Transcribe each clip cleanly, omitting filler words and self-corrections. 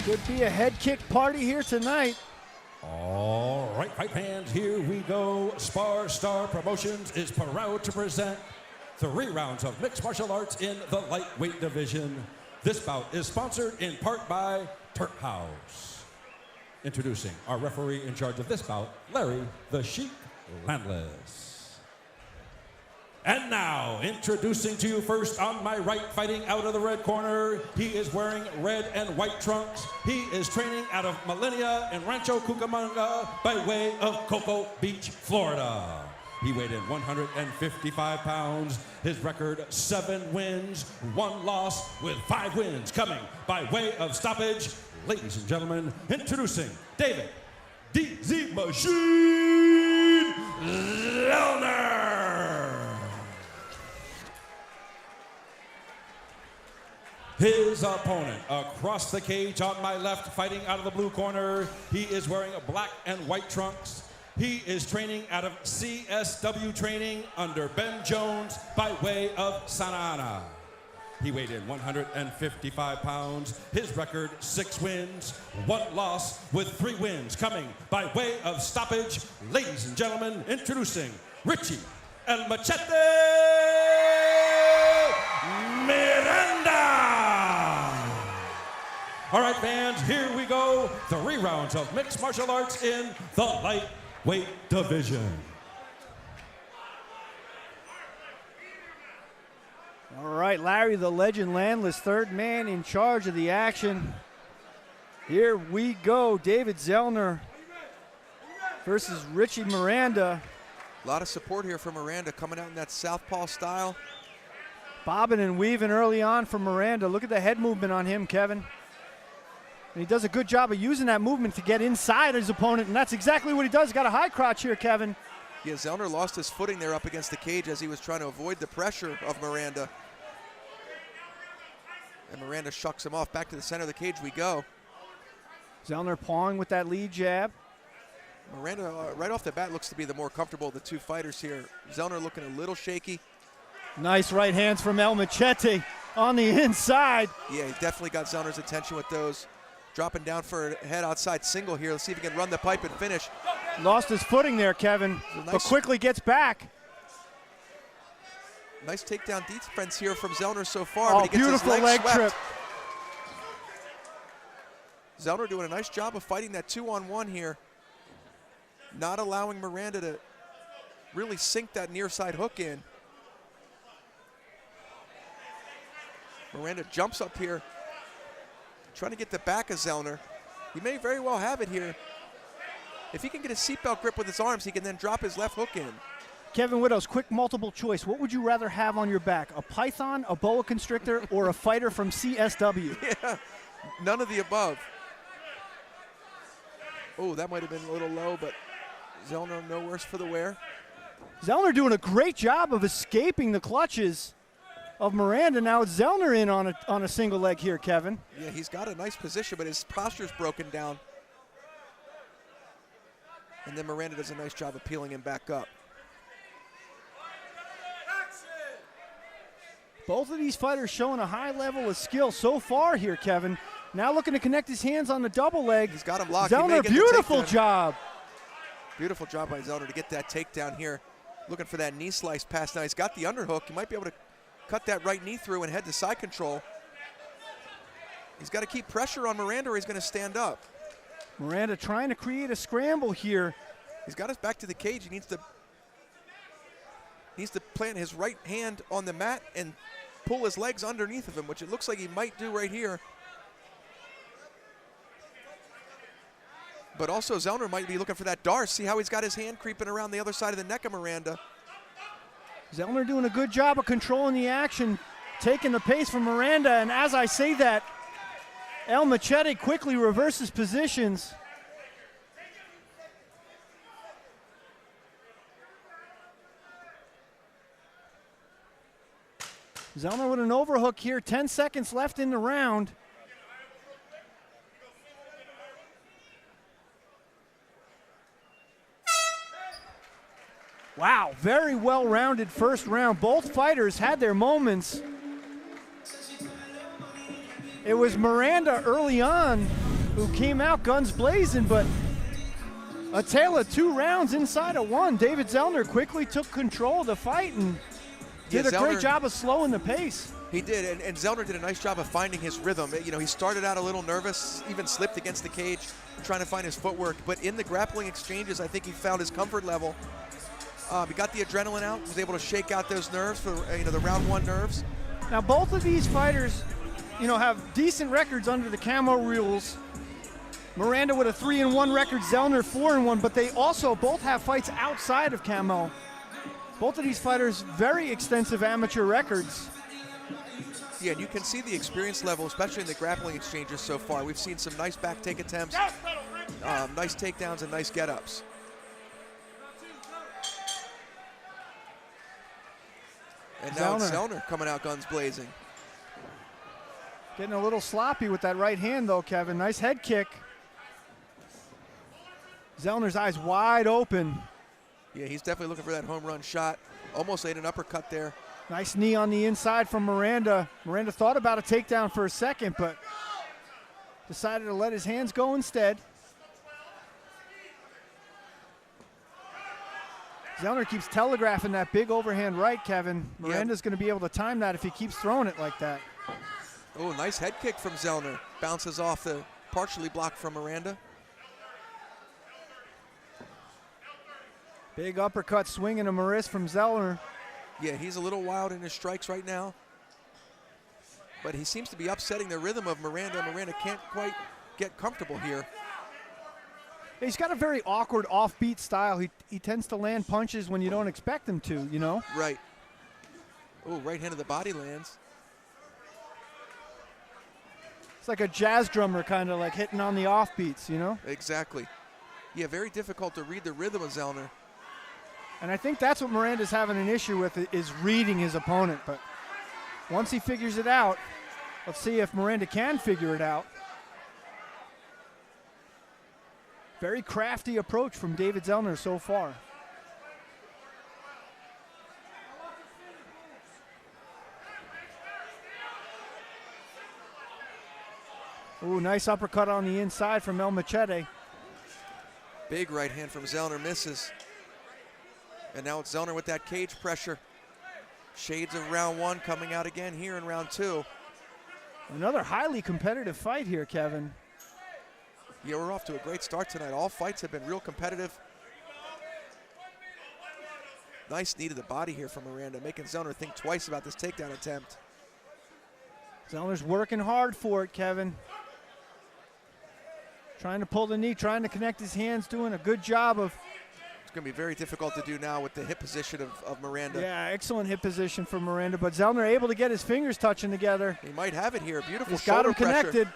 Could be a head kick party here tonight. All right, fight fans, here we go. SparStar Promotions is proud to present 3 rounds of mixed martial arts in the lightweight division. This bout is sponsored in part by Turk House. Introducing our referee in charge of this bout, Larry the Sheik Landless. And now, introducing to you first on my right, fighting out of the red corner, he is wearing red and white trunks. He is training out of Millennia in Rancho Cucamonga by way of Cocoa Beach, Florida. He weighed in 155 pounds. His record, 7 wins, 1 loss, with 5 wins coming by way of stoppage. Ladies and gentlemen, introducing David DZ Machine Zelner. His opponent across the cage on my left, fighting out of the blue corner. He is wearing black and white trunks. He is training out of CSW training under Ben Jones by way of Santa Ana. He weighed in 155 pounds. His record, 6 wins, 1 loss, with 3 wins coming by way of stoppage. Ladies and gentlemen, introducing Richie El Machete Miranda. All right, fans, here we go. 3 rounds of mixed martial arts in the lightweight division. All right, Larry the Legend Landless, third man in charge of the action. Here we go. David Zelner versus Richie Miranda. A lot of support here from Miranda, coming out in that southpaw style. Bobbing and weaving early on from Miranda. Look at the head movement on him, Kevin. And he does a good job of using that movement to get inside his opponent, and that's exactly what he does. He's got a high crotch here, Kevin. Yeah, Zelner lost his footing there up against the cage as he was trying to avoid the pressure of Miranda. And Miranda shucks him off. Back to the center of the cage we go. Zelner pawing with that lead jab. Miranda, right off the bat, looks to be the more comfortable of the 2 fighters here. Zelner looking a little shaky. Nice right hands from El Machete on the inside. Yeah, he definitely got Zelner's attention with those. Dropping down for a head outside single here. Let's see if he can run the pipe and finish. Lost his footing there, Kevin, but quickly gets back. Nice takedown defense here from Zelner so far. Oh, but he gets beautiful his leg swept. trip. Zelner doing a nice job of fighting that 2-on-1 here. Not allowing Miranda to really sink that near side hook in. Miranda jumps up here, trying to get the back of Zelner. He may very well have it here. If he can get a seatbelt grip with his arms, he can then drop his left hook in. Kevin Widows, quick multiple choice. What would you rather have on your back? A python, a boa constrictor, or a fighter from CSW? Yeah, none of the above. Oh, that might have been a little low, but Zelner no worse for the wear. Zelner doing a great job of escaping the clutches of Miranda. Now it's Zelner in on a single leg here, Kevin. Yeah, he's got a nice position, but his posture's broken down. And then Miranda does a nice job of peeling him back up. Both of these fighters showing a high level of skill so far here, Kevin. Now looking to connect his hands on the double leg. He's got him locked. Zelner, beautiful job. Beautiful job by Zelner to get that takedown here. Looking for that knee slice pass. Now he's got the underhook. He might be able to cut that right knee through and head to side control. He's got to keep pressure on Miranda or he's going to stand up. Miranda trying to create a scramble here. He's got us back to the cage. He needs to plant his right hand on the mat and pull his legs underneath of him, which it looks like he might do right here. But also Zelner might be looking for that Darce. See how he's got his hand creeping around the other side of the neck of Miranda. Zelner doing a good job of controlling the action, taking the pace from Miranda, and as I say that, El Machete quickly reverses positions. Zelner with an overhook here, 10 seconds left in the round. Wow, very well-rounded first round. Both fighters had their moments. It was Miranda early on who came out guns blazing, but a tale of 2 rounds inside of 1. David Zelner quickly took control of the fight and did a great job of slowing the pace. He did, and Zelner did a nice job of finding his rhythm. You know, he started out a little nervous, even slipped against the cage, trying to find his footwork. But in the grappling exchanges, I think he found his comfort level. He got the adrenaline out, was able to shake out those nerves for the round 1 nerves. Now both of these fighters, have decent records under the Camo rules. Miranda with a 3-1 record, Zelner 4-1, but they also both have fights outside of Camo. Both of these fighters, very extensive amateur records. Yeah, and you can see the experience level, especially in the grappling exchanges so far. We've seen some nice back take attempts, nice takedowns, and nice get-ups. And now it's Zelner coming out guns blazing. Getting a little sloppy with that right hand, though, Kevin. Nice head kick. Zelner's eyes wide open. Yeah, he's definitely looking for that home run shot. Almost laid an uppercut there. Nice knee on the inside from Miranda. Miranda thought about a takedown for a second, but decided to let his hands go instead. Zelner keeps telegraphing that big overhand right, Kevin. Miranda's going to be able to time that if he keeps throwing it like that. Oh, nice head kick from Zelner. Bounces off the partially blocked from Miranda. Big uppercut swing and a wrist from Zelner. Yeah, he's a little wild in his strikes right now. But he seems to be upsetting the rhythm of Miranda. Miranda can't quite get comfortable here. He's got a very awkward offbeat style. He tends to land punches when you don't expect him to, Right. Oh, right hand of the body lands. It's like a jazz drummer kind of like hitting on the offbeats, Exactly. Yeah, very difficult to read the rhythm of Zelner. And I think that's what Miranda's having an issue with, is reading his opponent. But once he figures it out, let's see if Miranda can figure it out. Very crafty approach from David Zelner so far. Ooh, nice uppercut on the inside from El Machete. Big right hand from Zelner, misses. And now it's Zelner with that cage pressure. Shades of round 1 coming out again here in round 2. Another highly competitive fight here, Kevin. Yeah, we're off to a great start tonight. All fights have been real competitive. Nice knee to the body here from Miranda, making Zelner think twice about this takedown attempt. Zelner's working hard for it, Kevin. Trying to pull the knee, trying to connect his hands, doing a good job of... It's going to be very difficult to do now with the hip position of Miranda. Yeah, excellent hip position for Miranda, but Zelner able to get his fingers touching together. He might have it here. Beautiful He's shoulder got him pressure. connected.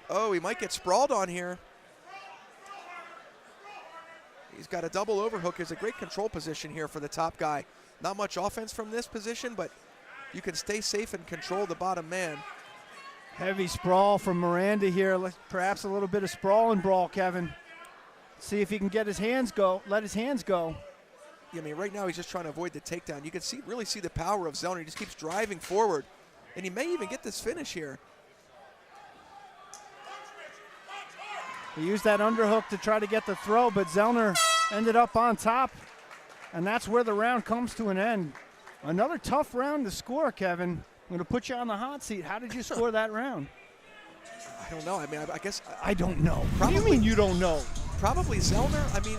Oh, he might get sprawled on here. He's got a double overhook. It's a great control position here for the top guy. Not much offense from this position, but you can stay safe and control the bottom man. Heavy sprawl from Miranda here. Perhaps a little bit of sprawl and brawl, Kevin. See if he can get his hands go, let his hands go. Yeah, I mean, right now he's just trying to avoid the takedown. You can really see the power of Zelner. He just keeps driving forward, and he may even get this finish here. He used that underhook to try to get the throw, but Zelner ended up on top, and that's where the round comes to an end. Another tough round to score, Kevin. I'm going to put you on the hot seat. How did you score that round? I don't know. I mean, I guess. I don't know. Probably, what do you mean you don't know? Probably Zelner. I mean,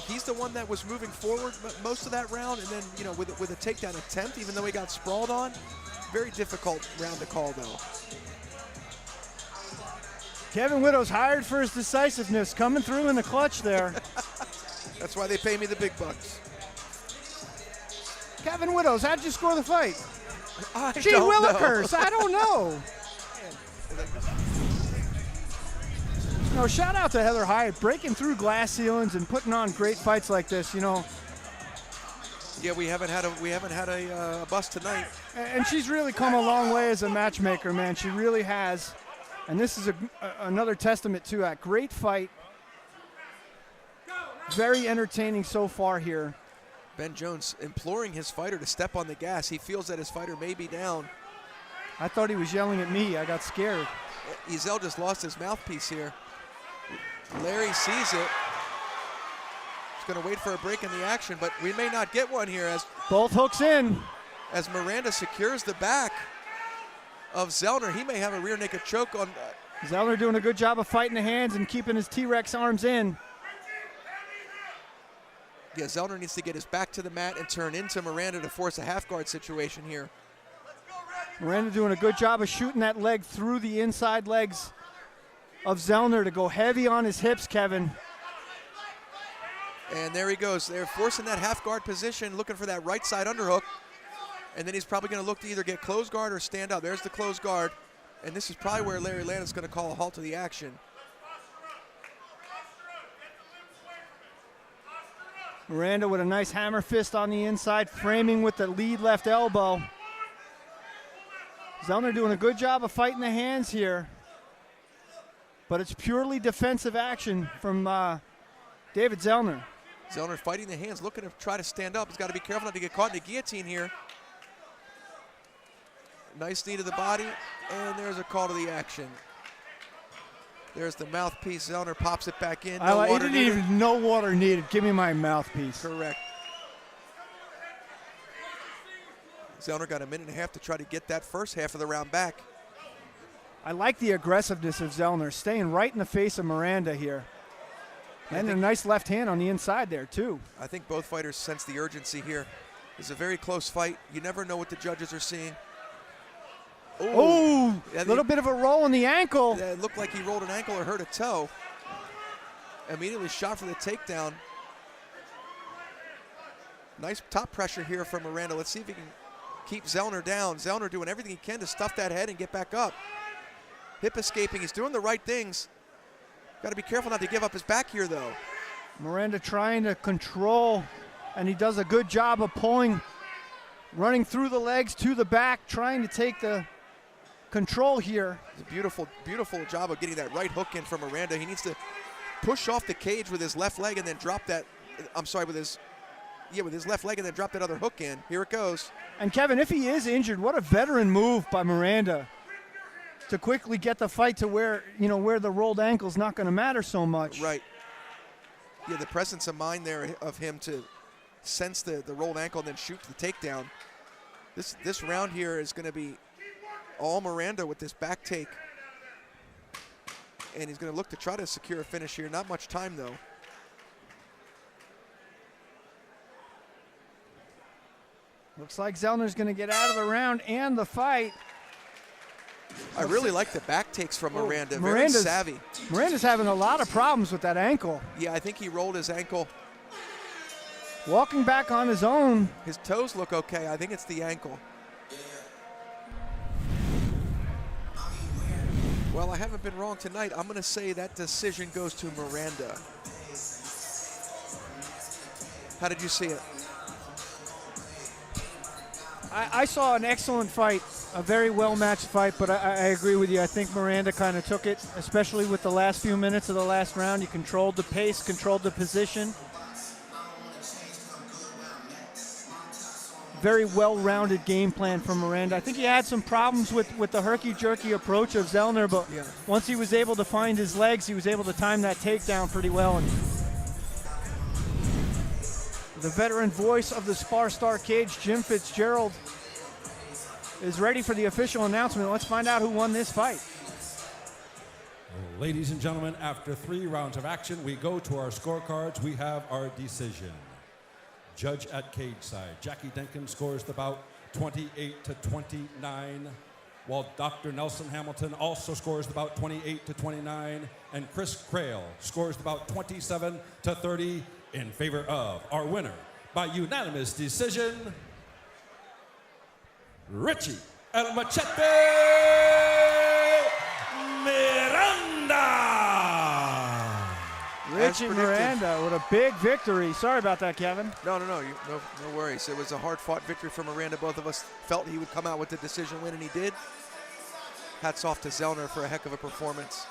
he's the one that was moving forward most of that round, and then, with a takedown attempt, even though he got sprawled on. Very difficult round to call, though. Kevin Widow's hired for his decisiveness, coming through in the clutch there. That's why they pay me the big bucks. Kevin Widow's, how'd you score the fight? Gee don't Willikers, know. I don't know. No, shout out to Heather Hyatt, breaking through glass ceilings and putting on great fights like this. Yeah, we haven't had a bust tonight. And she's really come a long way as a matchmaker, man. She really has. And this is another testament to that. Great fight. Very entertaining so far here. Ben Jones imploring his fighter to step on the gas. He feels that his fighter may be down. I thought he was yelling at me. I got scared. Ezel just lost his mouthpiece here. Larry sees it. He's going to wait for a break in the action, but we may not get one here as both hooks in. As Miranda secures the back of Zelner. He may have a rear naked choke on. Zelner doing a good job of fighting the hands and keeping his T-Rex arms in. Yeah, Zelner needs to get his back to the mat and turn into Miranda to force a half guard situation here. Miranda doing a good job of shooting that leg through the inside legs of Zelner to go heavy on his hips, Kevin. And there he goes. They're forcing that half guard position, looking for that right side underhook. And then he's probably going to look to either get closed guard or stand up. There's the closed guard. And this is probably where Larry Landon's going to call a halt to the action. Miranda with a nice hammer fist on the inside, framing with the lead left elbow. Zelner doing a good job of fighting the hands here. But it's purely defensive action from David Zelner. Zelner fighting the hands, looking to try to stand up. He's got to be careful not to get caught in the guillotine here. Nice knee to the body, and there's a call to the action. There's the mouthpiece. Zelner pops it back in. He didn't even no water needed. Give me my mouthpiece. Correct. Zelner got a minute and a half to try to get that first half of the round back. I like the aggressiveness of Zelner, staying right in the face of Miranda here. And a nice left hand on the inside there, too. I think both fighters sense the urgency here. It's a very close fight. You never know what the judges are seeing. Oh, a little bit of a roll in the ankle. It looked like he rolled an ankle or hurt a toe. Immediately shot for the takedown. Nice top pressure here from Miranda. Let's see if he can keep Zelner down. Zelner doing everything he can to stuff that head and get back up. Hip escaping. He's doing the right things. Got to be careful not to give up his back here, though. Miranda trying to control, and he does a good job of pulling, running through the legs to the back, trying to take the control here. It's a beautiful, beautiful job of getting that right hook in from Miranda. He needs to push off the cage with his left leg and then drop that, with his left leg and then drop that other hook in. Here it goes. And Kevin, if he is injured, what a veteran move by Miranda to quickly get the fight to where, where the rolled ankle's not going to matter so much. Right. Yeah, the presence of mind there of him to sense the rolled ankle and then shoot the takedown. This round here is going to be all Miranda with this back take. And he's going to look to try to secure a finish here. Not much time, though. Looks like Zelner's going to get out of the round and the fight. I really like the back takes from Miranda. Very savvy. Miranda's having a lot of problems with that ankle. Yeah, I think he rolled his ankle. Walking back on his own. His toes look okay. I think it's the ankle. Well, I haven't been wrong tonight. I'm going to say that decision goes to Miranda. How did you see it? I saw an excellent fight, a very well-matched fight, but I agree with you. I think Miranda kind of took it, especially with the last few minutes of the last round. He controlled the pace, controlled the position. Very well-rounded game plan from Miranda. I think he had some problems with the herky-jerky approach of Zelner, but once he was able to find his legs, he was able to time that takedown pretty well. And the veteran voice of the SparStar cage, Jim Fitzgerald, is ready for the official announcement. Let's find out who won this fight. Ladies and gentlemen, after 3 rounds of action, we go to our scorecards. We have our decision. Judge at cage side, Jackie Denkin scores the bout 28-29, while Dr. Nelson Hamilton also scores the bout 28-29, and Chris Crail scores the bout 27-30 in favor of our winner by unanimous decision, Richie El Machete Miranda. Richie Miranda with a big victory. Sorry about that, Kevin. No worries. It was a hard-fought victory for Miranda. Both of us felt he would come out with the decision win, and he did. Hats off to Zelner for a heck of a performance.